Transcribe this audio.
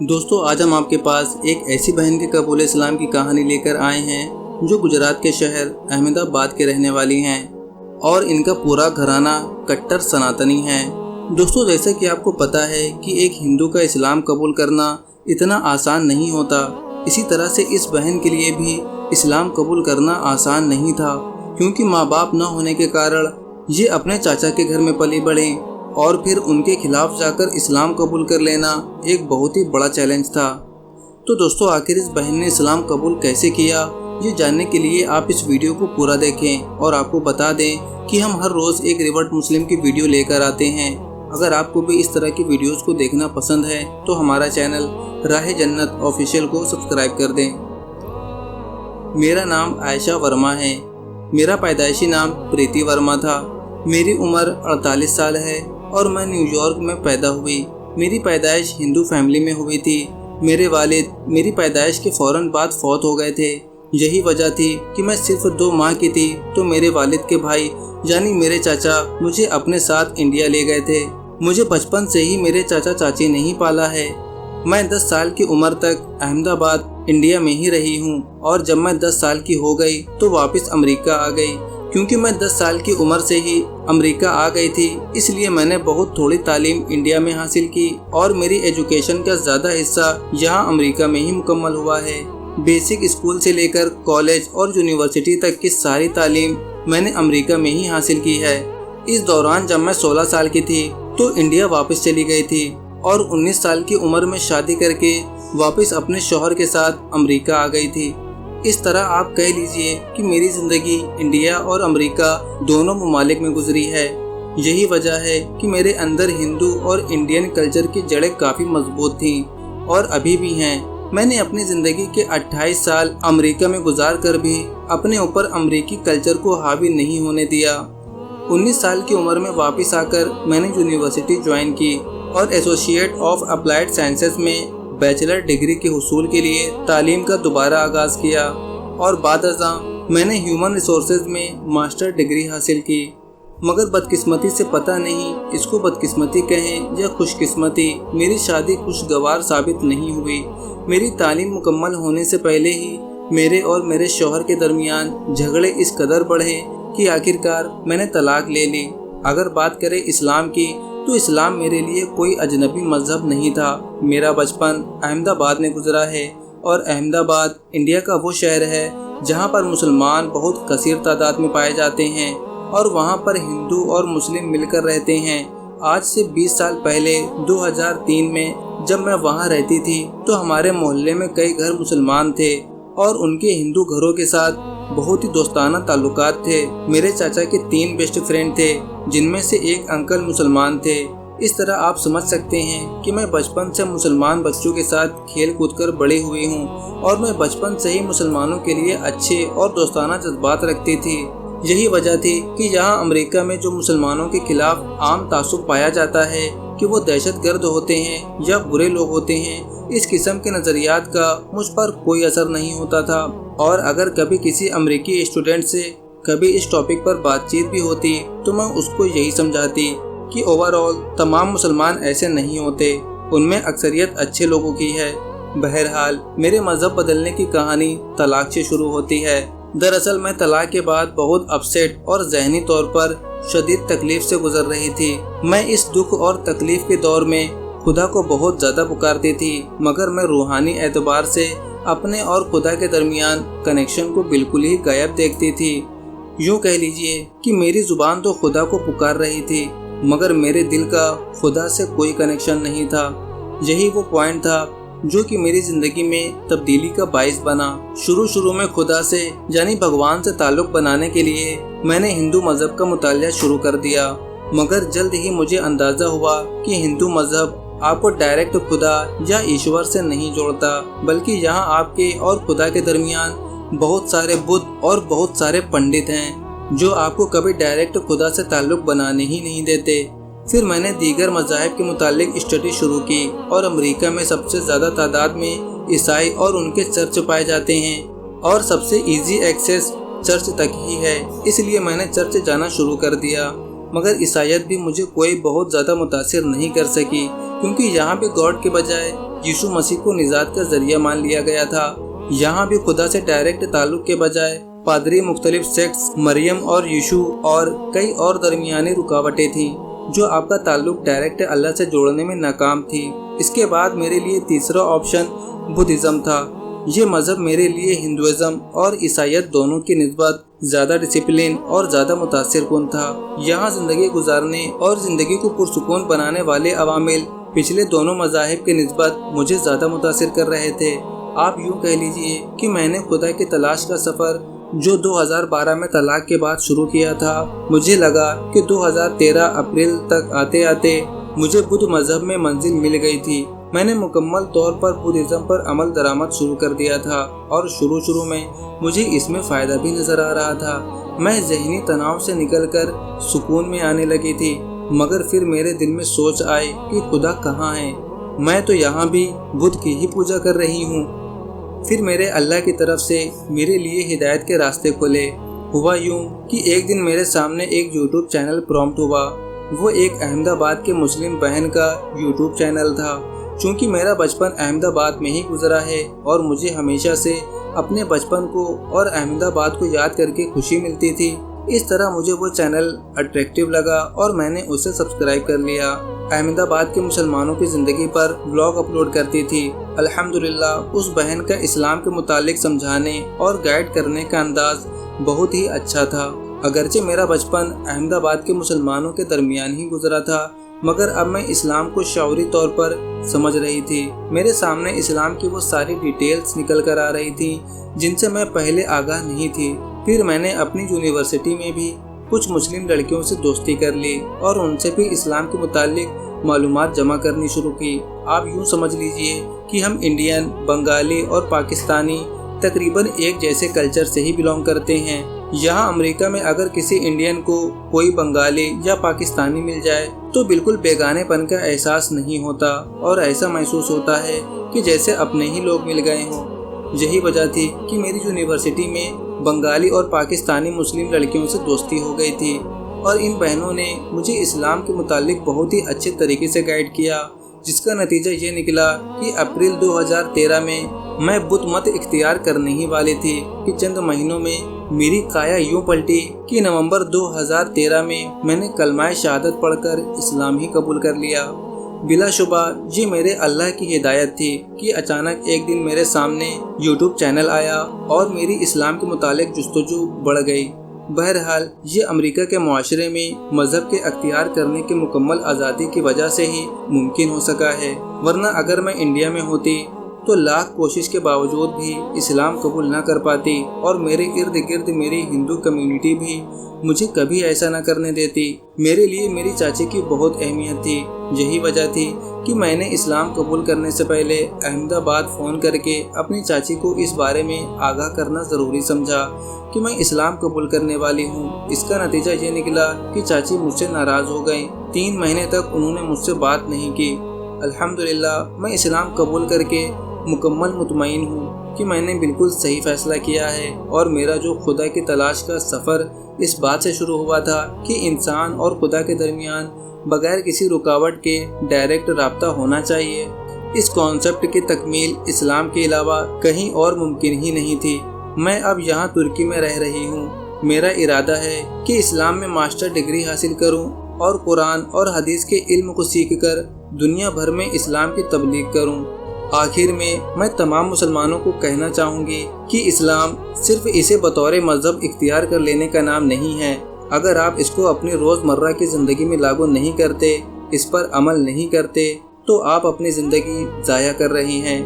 दोस्तों, आज हम आपके पास एक ऐसी बहन के कबूल इस्लाम की कहानी लेकर आए हैं जो गुजरात के शहर अहमदाबाद के रहने वाली हैं और इनका पूरा घराना कट्टर सनातनी है। दोस्तों, जैसे कि आपको पता है कि एक हिंदू का इस्लाम कबूल करना इतना आसान नहीं होता, इसी तरह से इस बहन के लिए भी इस्लाम कबूल करना आसान नहीं था, क्योंकि माँ बाप न होने के कारण ये अपने चाचा के घर में पली बढ़ी और फिर उनके खिलाफ जाकर इस्लाम कबूल कर लेना एक बहुत ही बड़ा चैलेंज था। तो दोस्तों, आखिर इस बहन ने इस्लाम कबूल कैसे किया, ये जानने के लिए आप इस वीडियो को पूरा देखें और आपको बता दें कि हम हर रोज़ एक रिवर्ट मुस्लिम की वीडियो लेकर आते हैं। अगर आपको भी इस तरह की वीडियोस को देखना पसंद है तो हमारा चैनल राह जन्नत ऑफिशियल को सब्सक्राइब कर दें। मेरा नाम आयशा वर्मा है। मेरा पैदाइशी नाम प्रीति वर्मा था। मेरी उम्र 48 साल है और मैं न्यूयॉर्क में पैदा हुई। मेरी पैदाइश हिंदू फैमिली में हुई थी। मेरे वालिद मेरी पैदाइश के फ़ौरन बाद फौत हो गए थे। यही वजह थी कि मैं सिर्फ 2 माह की थी तो मेरे वालिद के भाई यानी मेरे चाचा मुझे अपने साथ इंडिया ले गए थे। मुझे बचपन से ही मेरे चाचा चाची ने ही पाला है। मैं 10 साल की उम्र तक अहमदाबाद इंडिया में ही रही हूँ और जब मैं 10 साल की हो गई तो वापस अमेरिका आ गई। क्योंकि मैं 10 साल की उम्र से ही अमेरिका आ गई थी, इसलिए मैंने बहुत थोड़ी तालीम इंडिया में हासिल की और मेरी एजुकेशन का ज़्यादा हिस्सा यहाँ अमेरिका में ही मुकम्मल हुआ है। बेसिक स्कूल से लेकर कॉलेज और यूनिवर्सिटी तक की सारी तालीम मैंने अमेरिका में ही हासिल की है। इस दौरान जब मैं 16 साल की थी तो इंडिया वापस चली गई थी और 19 साल की उम्र में शादी करके वापस अपने शौहर के साथ अमेरिका आ गई थी। इस तरह आप कह लीजिए कि मेरी ज़िंदगी इंडिया और अमेरिका दोनों ममालिक में गुजरी है। यही वजह है कि मेरे अंदर हिंदू और इंडियन कल्चर की जड़ें काफ़ी मजबूत थीं और अभी भी हैं। मैंने अपनी ज़िंदगी के 28 साल अमेरिका में गुजार कर भी अपने ऊपर अमेरिकी कल्चर को हावी नहीं होने दिया। 19 साल की उम्र में वापस आकर मैंने यूनिवर्सिटी ज्वाइन की और एसोसिएट ऑफ अप्लाइड साइंसेस में बैचलर डिग्री के हुसूल के लिए तालीम का दोबारा आगाज़ किया और बाद मैंने ह्यूमन रिसोर्सेज में मास्टर डिग्री हासिल की। मगर बदकिस्मती से पता नहीं इसको बदकिस्मती कहें या खुशकिस्मती, मेरी शादी खुशगवार साबित नहीं हुई। मेरी तालीम मुकम्मल होने से पहले ही मेरे और मेरे शौहर के दरमियान झगड़े इस कदर बढ़े कि आखिरकार मैंने तलाक ले ली। अगर बात करें इस्लाम की तो इस्लाम मेरे लिए कोई अजनबी मज़हब नहीं था। मेरा बचपन अहमदाबाद में गुजरा है और अहमदाबाद इंडिया का वो शहर है जहाँ पर मुसलमान बहुत कसीर तादाद में पाए जाते हैं और वहाँ पर हिंदू और मुस्लिम मिलकर रहते हैं। आज से 20 साल पहले 2003 में जब मैं वहाँ रहती थी तो हमारे मोहल्ले में कई घर मुसलमान थे और उनके हिंदू घरों के साथ बहुत ही दोस्ताना ताल्लुकात थे। मेरे चाचा के 3 बेस्ट फ्रेंड थे जिनमें से एक अंकल मुसलमान थे। इस तरह आप समझ सकते हैं कि मैं बचपन से मुसलमान बच्चों के साथ खेल कूद कर बड़ी हुई हूँ और मैं बचपन से ही मुसलमानों के लिए अच्छे और दोस्ताना जज्बात रखती थी। यही वजह थी कि यहाँ अमेरिका में जो मुसलमानों के खिलाफ आम तासुब पाया जाता है कि वो दहशतगर्द होते हैं या बुरे लोग होते हैं, इस किस्म के नज़रियात का मुझ पर कोई असर नहीं होता था। और अगर कभी किसी अमेरिकी स्टूडेंट से कभी इस टॉपिक पर बातचीत भी होती तो मैं उसको यही समझाती कि ओवरऑल तमाम मुसलमान ऐसे नहीं होते, उनमें अक्सरियत अच्छे लोगों की है। बहरहाल मेरे मज़हब बदलने की कहानी तलाक से शुरू होती है। दरअसल मैं तलाक के बाद बहुत अपसेट और जहनी तौर पर शदीद तकलीफ से गुजर रही थी। मैं इस दुख और तकलीफ के दौर में खुदा को बहुत ज़्यादा पुकारती थी, मगर मैं रूहानी एतबार से अपने और खुदा के दरमियान कनेक्शन को बिल्कुल ही गायब देखती थी। यूँ कह लीजिए कि मेरी ज़ुबान तो खुदा को पुकार रही थी मगर मेरे दिल का खुदा से कोई कनेक्शन नहीं था। यही वो पॉइंट था जो कि मेरी ज़िंदगी में तब्दीली का बाइस बना। शुरू में खुदा से यानी भगवान से ताल्लुक़ बनाने के लिए मैंने हिंदू मज़हब का मुतालिया शुरू कर दिया, मगर जल्द ही मुझे अंदाज़ा हुआ कि हिंदू मज़हब आपको डायरेक्ट खुदा या ईश्वर से नहीं जोड़ता, बल्कि यहाँ आपके और खुदा के दरमियान बहुत सारे बुद्ध और बहुत सारे पंडित हैं जो आपको कभी डायरेक्ट खुदा से ताल्लुक़ बनाने ही नहीं देते। फिर मैंने दीगर मज़ाहिब के मुतालिक स्टडी शुरू की और अमेरिका में सबसे ज़्यादा तादाद में ईसाई और उनके चर्च पाए जाते हैं और सबसे ईजी एक्सेस चर्च तक ही है, इसलिए मैंने चर्च जाना शुरू कर दिया। मगर ईसाईयत भी मुझे कोई बहुत ज़्यादा मुतासिर नहीं कर सकी, क्योंकि यहाँ भी गॉड के बजाय यीशु मसीह को निजात का जरिया मान लिया गया था। यहाँ भी खुदा से डायरेक्ट ताल्लुक के बजाय पादरी, मुख्तलिफ सेक्ट्स, मरियम और यीशु और कई और दरमियानी रुकावटें थीं जो आपका ताल्लुक डायरेक्ट अल्लाह से जोड़ने में नाकाम थी। इसके बाद मेरे लिए तीसरा ऑप्शन बुद्धिज़्म था। ये मज़हब मेरे लिए हिंदुइज़्म और ईसाईयत दोनों की निस्बत ज़्यादा डिसिप्लिन और ज़्यादा मुतासिर कुन था। यहाँ ज़िंदगी गुजारने और ज़िंदगी को पुरसुकून बनाने वाले अवामिल पिछले दोनों मज़ाहिब के निस्बत मुझे ज़्यादा मुतासिर कर रहे थे। आप यूँ कह लीजिए कि मैंने खुदा की तलाश का सफ़र जो 2012 में तलाक के बाद शुरू किया था, मुझे लगा कि 2013 अप्रैल तक आते आते मुझे बुद्ध मज़हब में मंजिल मिल गई थी। मैंने मुकम्मल तौर पर बुद्धिज़्म पर अमल दरामद शुरू कर दिया था और शुरू में मुझे इसमें फ़ायदा भी नज़र आ रहा था। मैं ज़हनी तनाव से निकलकर सुकून में आने लगी थी, मगर फिर मेरे दिल में सोच आई कि खुदा कहाँ है, मैं तो यहाँ भी बुद्ध की ही पूजा कर रही हूँ। फिर मेरे अल्लाह की तरफ से मेरे लिए हिदायत के रास्ते खुले। हुआ यूँ कि एक दिन मेरे सामने एक यूट्यूब चैनल प्रॉम्प्ट हुआ। वो एक अहमदाबाद के मुस्लिम बहन का यूट्यूब चैनल था। चूँकि मेरा बचपन अहमदाबाद में ही गुजरा है और मुझे हमेशा से अपने बचपन को और अहमदाबाद को याद करके खुशी मिलती थी, इस तरह मुझे वो चैनल अट्रैक्टिव लगा और मैंने उसे सब्सक्राइब कर लिया। अहमदाबाद के मुसलमानों की ज़िंदगी पर ब्लॉग अपलोड करती थी। अल्हम्दुलिल्लाह उस बहन का इस्लाम के मुतालिक समझाने और गाइड करने का अंदाज बहुत ही अच्छा था। अगरचे मेरा बचपन अहमदाबाद के मुसलमानों के दरमियान ही गुजरा था, मगर अब मैं इस्लाम को शऊरी तौर पर समझ रही थी। मेरे सामने इस्लाम की वो सारी डिटेल्स निकल कर आ रही थी जिनसे मैं पहले आगाह नहीं थी। फिर मैंने अपनी यूनिवर्सिटी में भी कुछ मुस्लिम लड़कियों से दोस्ती कर ली और उनसे भी इस्लाम के मुतालिक मालूमात जमा करनी शुरू की। आप यूँ समझ लीजिए कि हम इंडियन, बंगाली और पाकिस्तानी तकरीबन एक जैसे कल्चर से ही बिलोंग करते हैं। यहाँ अमेरिका में अगर किसी इंडियन को कोई बंगाली या पाकिस्तानी मिल जाए तो बिल्कुल बेगानेपन का एहसास नहीं होता और ऐसा महसूस होता है कि जैसे अपने ही लोग मिल गए हों। यही वजह थी कि मेरी यूनिवर्सिटी में बंगाली और पाकिस्तानी मुस्लिम लड़कियों से दोस्ती हो गई थी और इन बहनों ने मुझे इस्लाम के मुतालिक बहुत ही अच्छे तरीके से गाइड किया, जिसका नतीजा ये निकला कि अप्रैल 2013 में मैं बुद्ध मत इख्तियार करने ही वाली थी कि चंद महीनों में मेरी काया यूँ पलटी कि नवंबर 2013 में मैंने कलमाए शहादत पढ़कर इस्लाम ही कबूल कर लिया। बिलाशुबा ये मेरे अल्लाह की हिदायत थी कि अचानक एक दिन मेरे सामने यूट्यूब चैनल आया और मेरी इस्लाम के मुतालिक जुस्तजू बढ़ गई। बहरहाल ये अमेरिका के मुआशरे में मज़हब के अख्तियार करने की मुकम्मल आज़ादी की वजह से ही मुमकिन हो सका है, वरना अगर मैं इंडिया में होती तो लाख कोशिश के बावजूद भी इस्लाम कबूल ना कर पाती और मेरे इर्द गिर्द मेरी हिंदू कम्युनिटी भी मुझे कभी ऐसा ना करने देती। मेरे लिए मेरी चाची की बहुत अहमियत थी। यही वजह थी कि मैंने इस्लाम कबूल करने से पहले अहमदाबाद फ़ोन करके अपनी चाची को इस बारे में आगाह करना ज़रूरी समझा कि मैं इस्लाम कबूल करने वाली हूँ। इसका नतीजा ये निकला कि चाची मुझसे नाराज़ हो गई। 3 महीने तक उन्होंने मुझसे बात नहीं की। अल्हम्दुलिल्लाह मैं इस्लाम कबूल करके मुकम्मल मुतमईन हूँ कि मैंने बिल्कुल सही फ़ैसला किया है और मेरा जो खुदा की तलाश का सफ़र इस बात से शुरू हुआ था कि इंसान और खुदा के दरमियान बगैर किसी रुकावट के डायरेक्ट राब्ता होना चाहिए। इस कॉन्सेप्ट की तकमील इस्लाम के अलावा कहीं और मुमकिन ही नहीं थी। मैं अब यहाँ तुर्की में रह रही हूँ। मेरा इरादा है कि इस्लाम में मास्टर डिग्री हासिल करूँ और कुरान और हदीस के इल्म को सीख कर दुनिया भर में इस्लाम की तबलीग करूँ। आखिर में मैं तमाम मुसलमानों को कहना चाहूँगी कि इस्लाम सिर्फ इसे बतौर मज़हब इख्तियार कर लेने का नाम नहीं है। अगर आप इसको अपनी रोज़मर्रा की ज़िंदगी में लागू नहीं करते, इस पर अमल नहीं करते, तो आप अपनी ज़िंदगी ज़ाया कर रहे हैं।